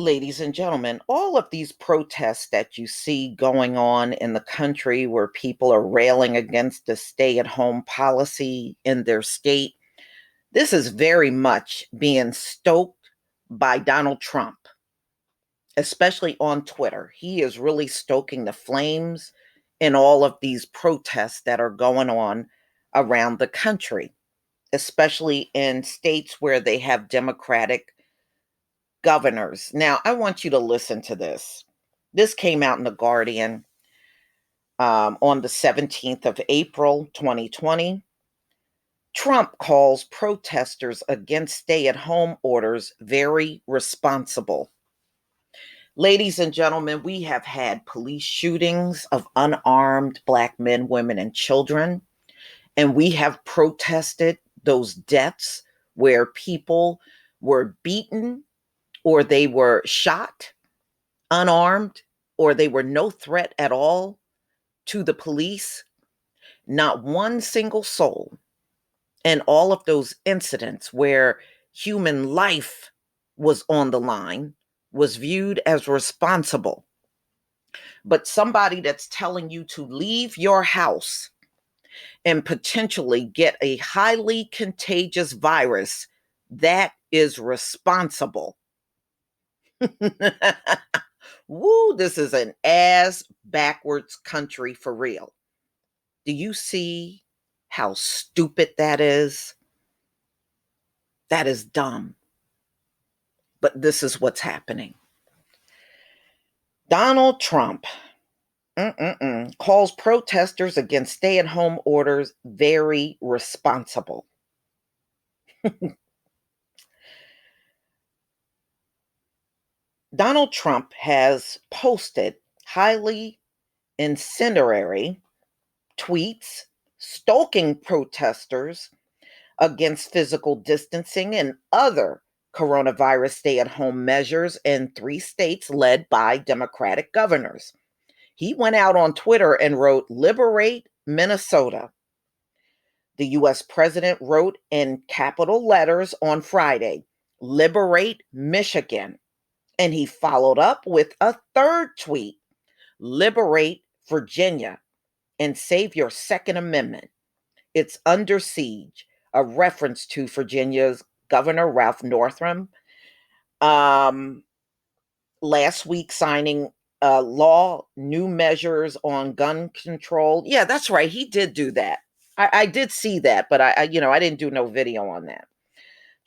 Ladies and gentlemen, all of these protests that you see going on in the country where people are railing against the stay at home policy in their state, this is very much being stoked by Donald Trump, especially on Twitter. He is really stoking the flames in all of these protests that are going on around the country, especially in states where they have Democratic governors. Now, I want you to listen to this. This came out in The Guardian on the 17th of April, 2020. Trump calls protesters against stay at home orders very responsible. Ladies and gentlemen, we have had police shootings of unarmed Black men, women, and children, and we have protested those deaths where people were beaten or they were shot unarmed, or they were no threat at all to the police. Not one single soul in all of those incidents where human life was on the line was viewed as responsible. But somebody that's telling you to leave your house and potentially get a highly contagious virus, that is responsible. Woo, this is an ass backwards country for real. Do you see how stupid that is? That is dumb. But this is what's happening. Donald Trump calls protesters against stay-at-home orders very responsible. Donald Trump has posted highly incendiary tweets stoking protesters against physical distancing and other coronavirus stay-at-home measures in 3 states led by Democratic governors. He went out on Twitter and wrote, "Liberate Minnesota." The U.S. president wrote in capital letters on Friday, "Liberate Michigan." And he followed up with a third tweet, "Liberate Virginia and save your Second Amendment. It's under siege," a reference to Virginia's Governor Ralph Northam last week signing new measures on gun control. Yeah, that's right. He did do that. I did see that, but I didn't do no video on that.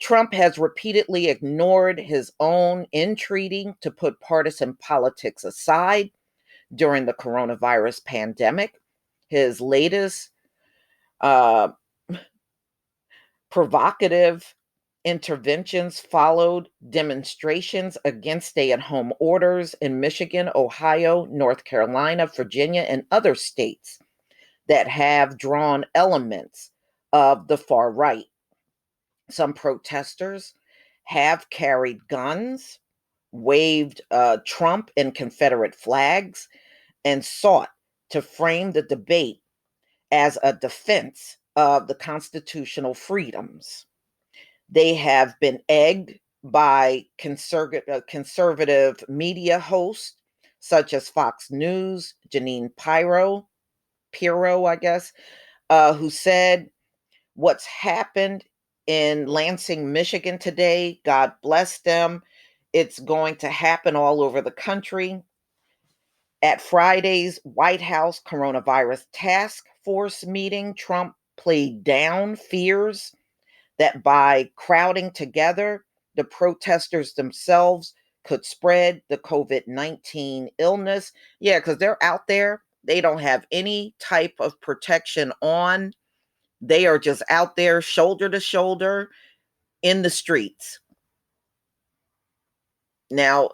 Trump has repeatedly ignored his own entreaty to put partisan politics aside during the coronavirus pandemic. His latest uh, provocative interventions followed demonstrations against stay-at-home orders in Michigan, Ohio, North Carolina, Virginia, and other states that have drawn elements of the far right. Some protesters have carried guns, waved Trump and Confederate flags, and sought to frame the debate as a defense of the constitutional freedoms. They have been egged by conservative media hosts such as Fox News, Janine Pirro, I guess, who said, "What's happened in Lansing, Michigan today, God bless them. It's going to happen all over the country." At Friday's White House coronavirus task force meeting, Trump played down fears that by crowding together, the protesters themselves could spread the COVID-19 illness. Yeah, because they're out there. They don't have any type of protection on. They are just out there shoulder to shoulder in the streets. Now,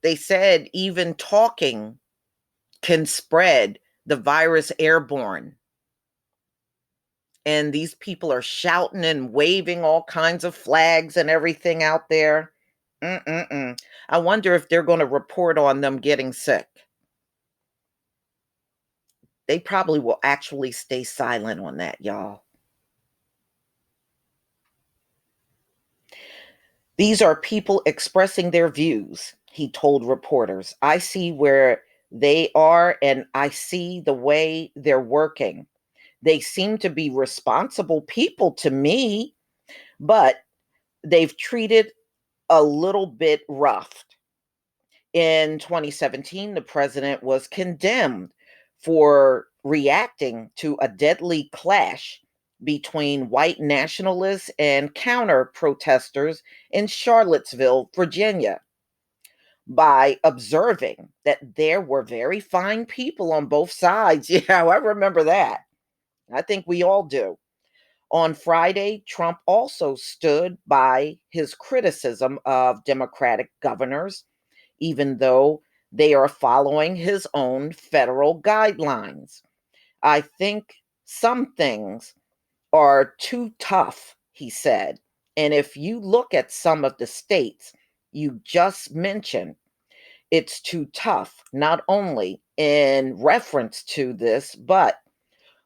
they said even talking can spread the virus airborne. And these people are shouting and waving all kinds of flags and everything out there. I wonder if they're going to report on them getting sick. They probably will actually stay silent on that, y'all. These are people expressing their views. He told reporters, I see where they are and I see the way they're working. They seem to be responsible people to me, but they've treated a little bit rough. In 2017, the president was condemned for reacting to a deadly clash between white nationalists and counter protesters in Charlottesville, Virginia, by observing that there were very fine people on both sides. Yeah, I remember that. I think we all do. On Friday, Trump also stood by his criticism of Democratic governors, even though they are following his own federal guidelines. I think some things are too tough, he said. And if you look at some of the states you just mentioned, it's too tough, not only in reference to this, but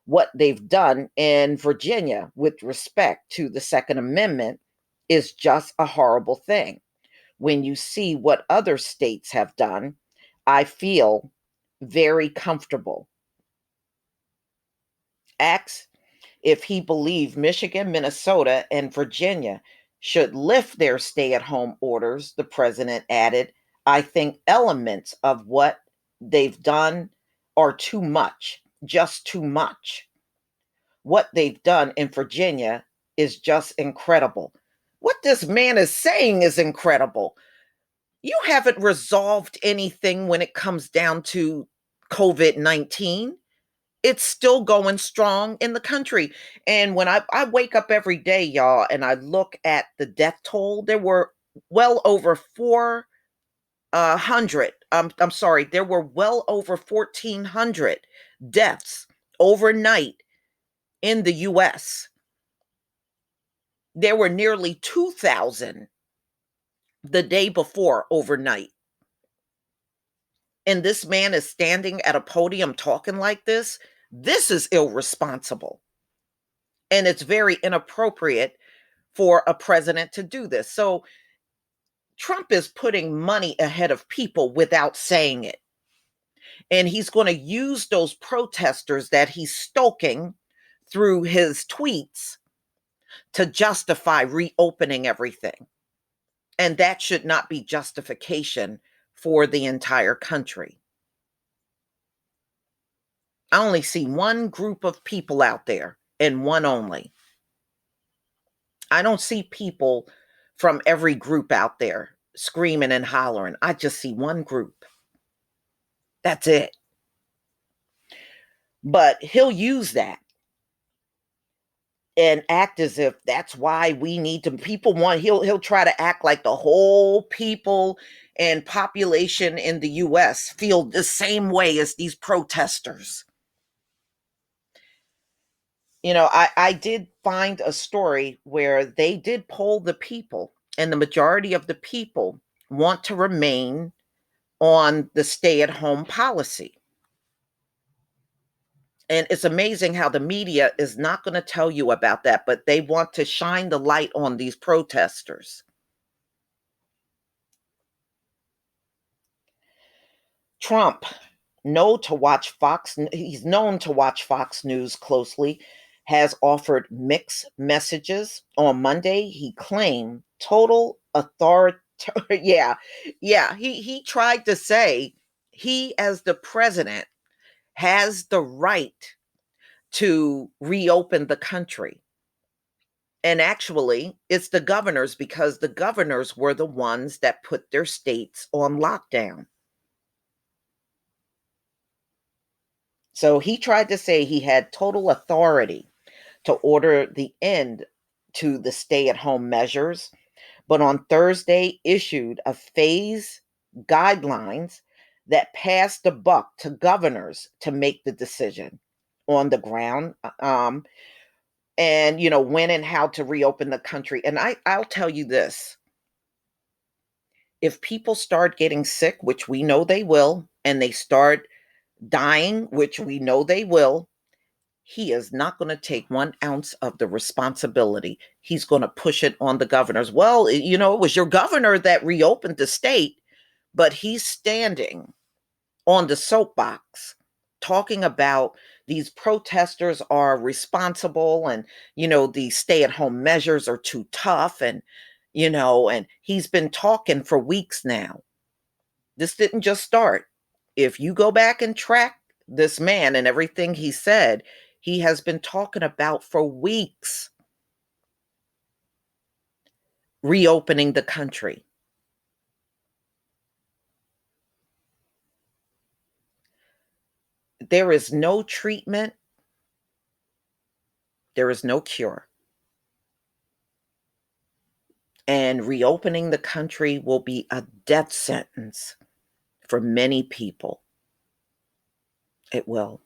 what they've done in Virginia with respect to the Second Amendment is just a horrible thing. When you see what other states have done, I feel very comfortable. Acts if he believed Michigan, Minnesota, and Virginia should lift their stay at home orders, the president added, I think elements of what they've done are too much, just too much. What they've done in Virginia is just incredible. What this man is saying is incredible. You haven't resolved anything when it comes down to COVID-19. It's still going strong in the country. And when I wake up every day, y'all, and I look at the death toll, there were well over 400. I'm sorry, there were well over 1,400 deaths overnight in the US. There were nearly 2,000 the day before overnight. And this man is standing at a podium talking like this. This is irresponsible. And it's very inappropriate for a president to do this. So Trump is putting money ahead of people without saying it. And he's going to use those protesters that he's stoking through his tweets to justify reopening everything. And that should not be justification for the entire country. I only see one group of people out there and one only. I don't see people from every group out there screaming and hollering. I just see one group. That's it. But he'll use that and act as if that's why we need to people want he'll try to act like the whole people and population in the US feel the same way as these protesters. I did find a story where they did poll the people, and the majority of the people want to remain on the stay at home policy. And it's amazing how the media is not going to tell you about that, but they want to shine the light on these protesters. Trump, he's known to watch Fox News closely, has offered mixed messages. On Monday, he claimed total authority. He tried to say he, as the president, has the right to reopen the country. And actually, it's the governors, because the governors were the ones that put their states on lockdown. So he tried to say he had total authority to order the end to the stay at home measures, but on Thursday issued a phase guidelines that passed the buck to governors to make the decision on the ground. And when and how to reopen the country. And I'll tell you this: if people start getting sick, which we know they will, and they start dying, which we know they will, he is not going to take 1 ounce of the responsibility. He's going to push it on the governors. Well, it was your governor that reopened the state, but he's standing on the soapbox talking about these protesters are responsible and, the stay-at-home measures are too tough and he's been talking for weeks now. This didn't just start. If you go back and track this man and everything he said, he has been talking about for weeks reopening the country. There is no treatment, there is no cure. And reopening the country will be a death sentence for many people. It will.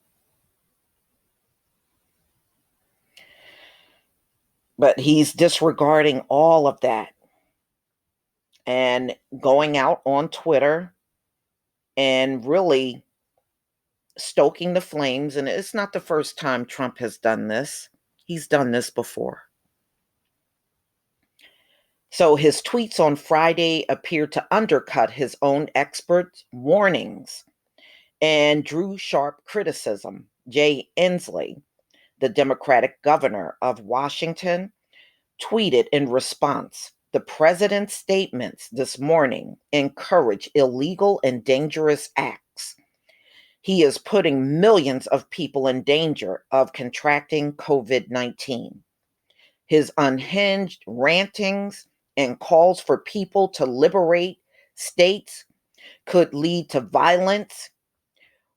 But he's disregarding all of that and going out on Twitter and really stoking the flames. And it's not the first time Trump has done this, he's done this before. So his tweets on Friday appeared to undercut his own experts' warnings and drew sharp criticism. Jay Inslee, the Democratic governor of Washington, tweeted in response, "The president's statements this morning encourage illegal and dangerous acts. He is putting millions of people in danger of contracting COVID-19. His unhinged rantings and calls for people to liberate states could lead to violence.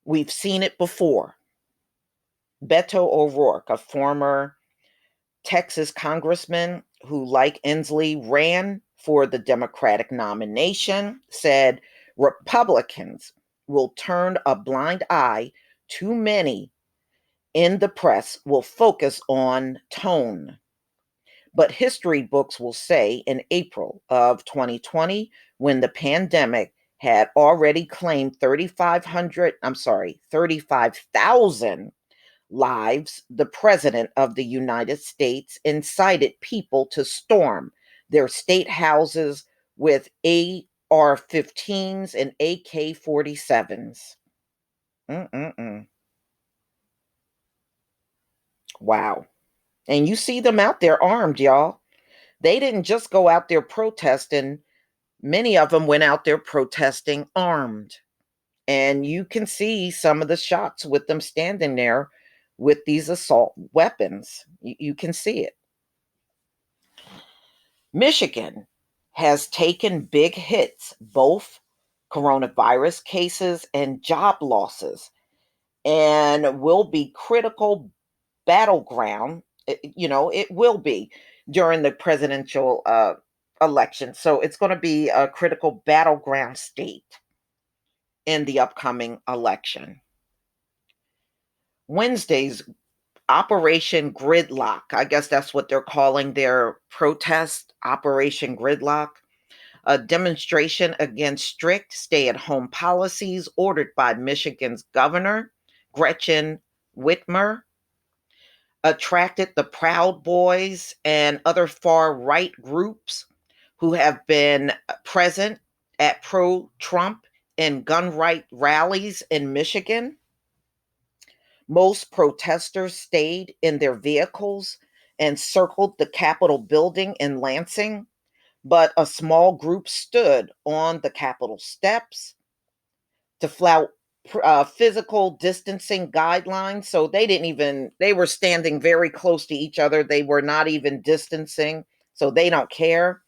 We've seen it before." Beto O'Rourke, a former Texas congressman who, like Inslee, ran for the Democratic nomination, said Republicans will turn a blind eye. Too many in the press will focus on tone. But history books will say in April of 2020, when the pandemic had already claimed 35,000 lives, the president of the United States incited people to storm their state houses with AR-15s and AK-47s. Mm-mm-mm. Wow. And you see them out there armed, y'all. They didn't just go out there protesting. Many of them went out there protesting armed. And you can see some of the shots with them standing there with these assault weapons. You can see it. Michigan has taken big hits, both coronavirus cases and job losses, and will be critical battleground. It will be during the presidential election. So it's going to be a critical battleground state in the upcoming election. Wednesday's Operation Gridlock, I guess that's what they're calling their protest, Operation Gridlock, a demonstration against strict stay at home policies ordered by Michigan's governor, Gretchen Whitmer, attracted the Proud Boys and other far right groups who have been present at pro Trump and gun right rallies in Michigan. Most protesters stayed in their vehicles and circled the Capitol building in Lansing, but a small group stood on the Capitol steps to flout physical distancing guidelines. So they were standing very close to each other. They were not even distancing. So they don't care.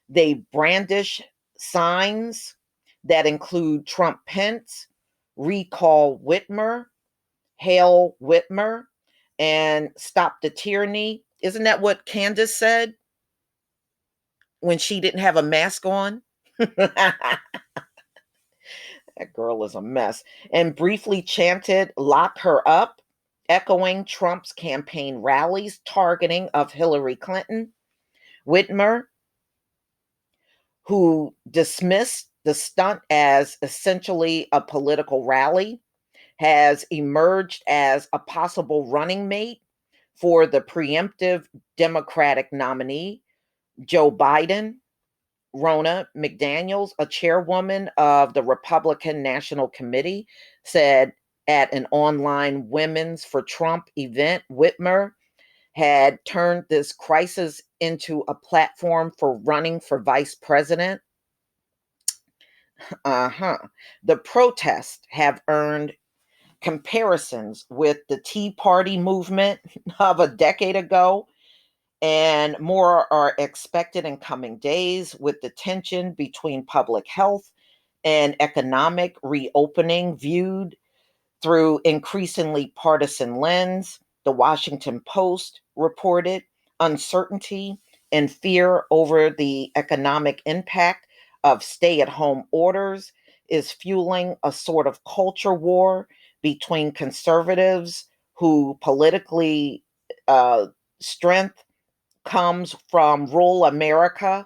They brandish signs that include Trump Pence, recall Whitmer, hail Whitmer, and stop the tyranny. Isn't that what Candace said when she didn't have a mask on? That girl is a mess. And briefly chanted, "Lock her up," echoing Trump's campaign rallies targeting of Hillary Clinton. Whitmer, who dismissed the stunt as essentially a political rally, has emerged as a possible running mate for the preemptive Democratic nominee, Joe Biden. Ronna McDaniels, a chairwoman of the Republican National Committee, said at an online Women's for Trump event, Whitmer had turned this crisis into a platform for running for vice president. The protests have earned comparisons with the Tea Party movement of a decade ago, and more are expected in coming days with the tension between public health and economic reopening viewed through increasingly partisan lens. The Washington Post reported uncertainty and fear over the economic impact of stay-at-home orders is fueling a sort of culture war between conservatives who politically strength comes from rural America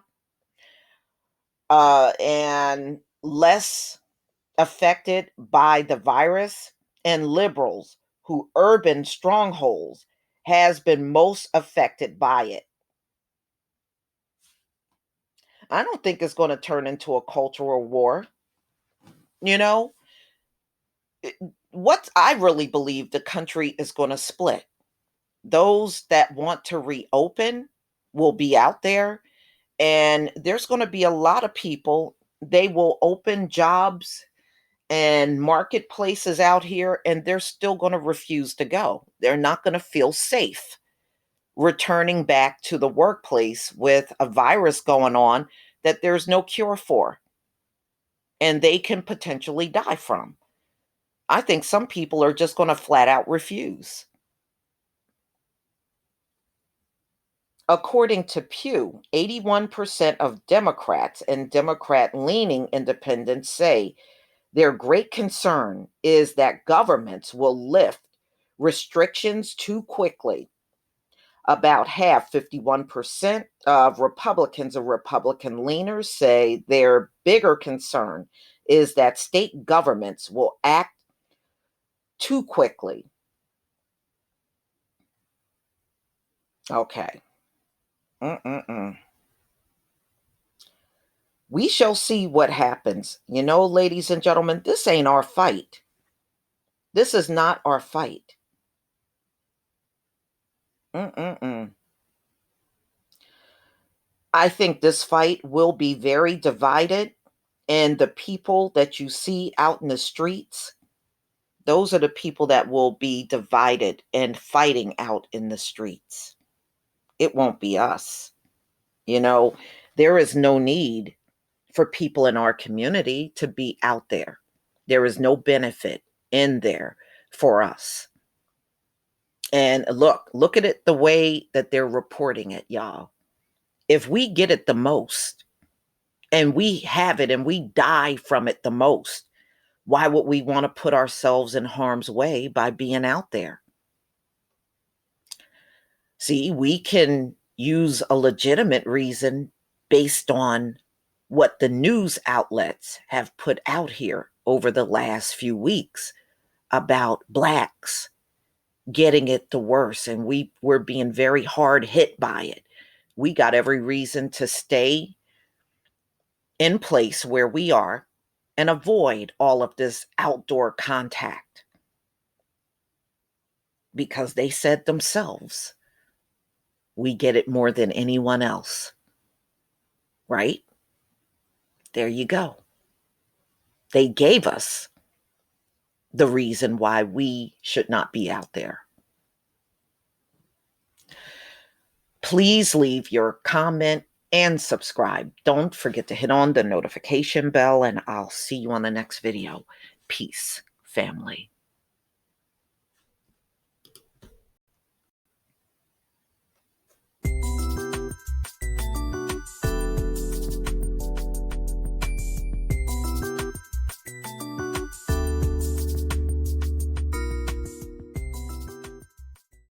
and less affected by the virus, and liberals who urban strongholds has been most affected by it. I don't think it's going to turn into a cultural war. You know, what I really believe the country is going to split. Those that want to reopen will be out there, and there's going to be a lot of people. They will open jobs and marketplaces out here, and they're still going to refuse to go. They're not going to feel safe returning back to the workplace with a virus going on that there's no cure for and they can potentially die from. I think some people are just going to flat out refuse. According to Pew, 81% of Democrats and Democrat leaning independents say their great concern is that governments will lift restrictions too quickly. About half, 51% of Republicans and Republican leaners say their bigger concern is that state governments will act too quickly. Okay. Mm-mm-mm. We shall see what happens. You know, ladies and gentlemen, this ain't our fight. This is not our fight. Mm-mm-mm. I think this fight will be very divided, and the people that you see out in the streets, those are the people that will be divided and fighting out in the streets. It won't be us. You know, there is no need for people in our community to be out there. There is no benefit in there for us. And look at it the way that they're reporting it, y'all. If we get it the most and we have it and we die from it the most, why would we want to put ourselves in harm's way by being out there? See, we can use a legitimate reason based on what the news outlets have put out here over the last few weeks about Blacks getting it the worst, and we're being very hard hit by it. We got every reason to stay in place where we are and avoid all of this outdoor contact because they said themselves, we get it more than anyone else, right? There you go. They gave us the reason why we should not be out there. Please leave your comment and subscribe. Don't forget to hit on the notification bell, and I'll see you on the next video. Peace, family.